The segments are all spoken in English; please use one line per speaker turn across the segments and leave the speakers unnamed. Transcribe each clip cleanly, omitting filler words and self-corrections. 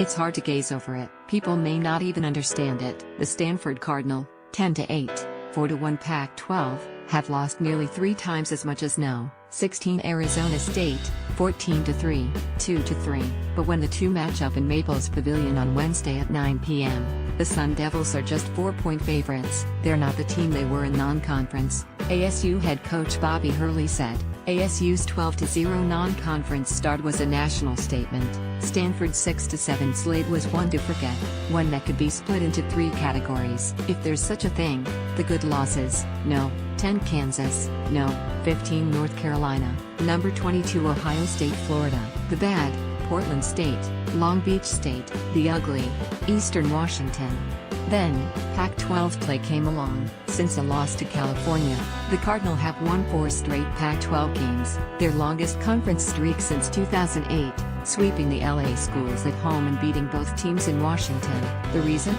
It's hard to gaze over it. People may not even understand it. The Stanford Cardinal, 10-8, 4-1 Pac-12, have lost nearly 3 times as much as no. 16 Arizona State, 14-3, 2-3. But when the two match up in Maples Pavilion on Wednesday at 9 p.m., the Sun Devils are just 4-point favorites. They're not the team they were in non-conference, ASU head coach Bobby Hurley said. ASU's 12-0 non-conference start was a national statement. Stanford's 6-7 slate was one to forget, one that could be split into 3 categories. If there's such a thing, the good losses, no. 10 Kansas, no. 15 North Carolina, number 22 Ohio State Florida, the bad, Portland State, Long Beach State, the ugly, Eastern Washington. Then, Pac-12 play came along. Since a loss to California, the Cardinal have won 4 straight Pac-12 games, their longest conference streak since 2008, sweeping the LA schools at home and beating both teams in Washington. The reason?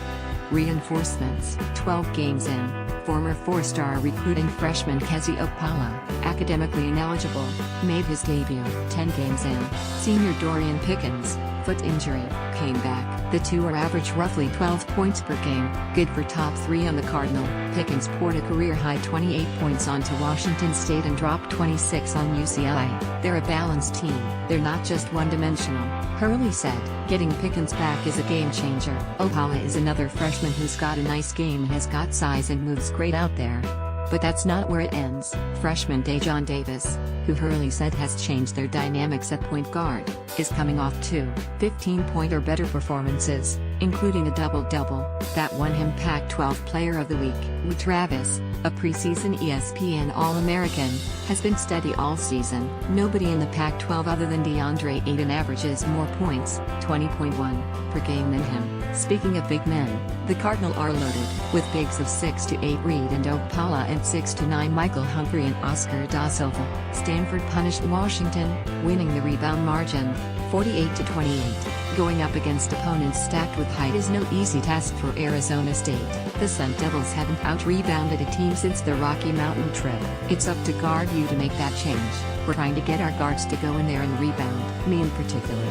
Reinforcements. 12 games in, former 4-star recruiting freshman Kezi Okpala, academically ineligible, made his debut. 10 games in, senior Dorian Pickens, foot injury, came back. The two are average roughly 12 points per game, good for top 3 on the Cardinal. Pickens poured a career-high 28 points onto Washington State and dropped 26 on UCLA. They're a balanced team, they're not just one-dimensional, Hurley said. Getting Pickens back is a game-changer. Okpala is another freshman who's got a nice game and has got size and moves great out there. But that's not where it ends. Freshman Dajon Davis, who Hurley said has changed their dynamics at point guard, is coming off 2 15-point or better performances, including a double-double, that won him Pac-12 Player of the Week. With Travis, a preseason ESPN All-American, has been steady all season. Nobody in the Pac-12 other than DeAndre Ayton averages more points, 20.1, per game than him. Speaking of big men, the Cardinal are loaded, with bigs of 6-8 Reed and Okpala and 6-9 Michael Humphrey and Oscar da Silva. Stanford punished Washington, winning the rebound margin, 48-28. Going up against opponents stacked with height is no easy task for Arizona State. The Sun Devils haven't out-rebounded a team since the Rocky Mountain trip. It's up to Guard U to make that change. We're trying to get our guards to go in there and rebound. Me in particular.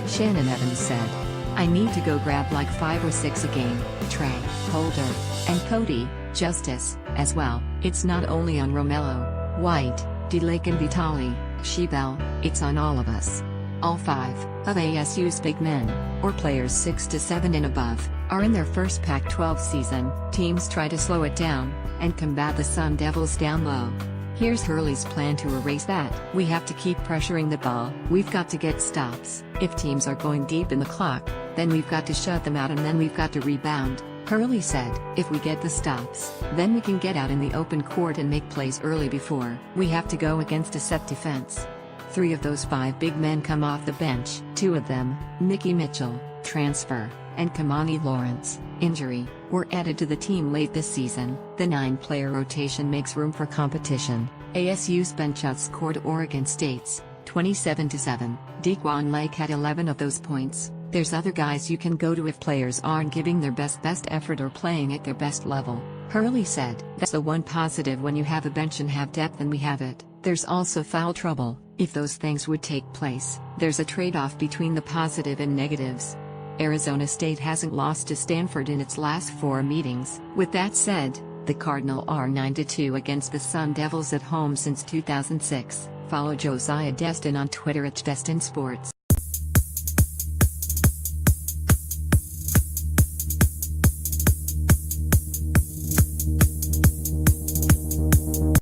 Shannon Evans said. I need to go grab like 5 or 6 a game. Trey, Holder, and Cody, Justice, as well. It's not only on Romello, White, D-Lake and Vitali, Shebel, it's on all of us. All 5 of ASU's big men, or players 6-7 and above, are in their first Pac-12 season. Teams try to slow it down, and combat the Sun Devils down low. Here's Hurley's plan to erase that. We have to keep pressuring the ball. We've got to get stops. If teams are going deep in the clock, then we've got to shut them out and then we've got to rebound, Hurley said. If we get the stops, then we can get out in the open court and make plays early before. We have to go against a set defense. 3 of those 5 big men come off the bench. 2 of them, Nicky Mitchell, transfer, and Kamani Lawrence, injury, were added to the team late this season. The 9-player rotation makes room for competition. ASU's bench outscored Oregon State's 27-7. Dequan Lake had 11 of those points. There's other guys you can go to if players aren't giving their best effort or playing at their best level, Hurley said. That's the one positive when you have a bench and have depth, and we have it. There's also foul trouble. If those things would take place, there's a trade-off between the positive and negatives. Arizona State hasn't lost to Stanford in its last 4 meetings. With that said, the Cardinal are 9-2 against the Sun Devils at home since 2006. Follow Josiah Destin on Twitter @DestinSports.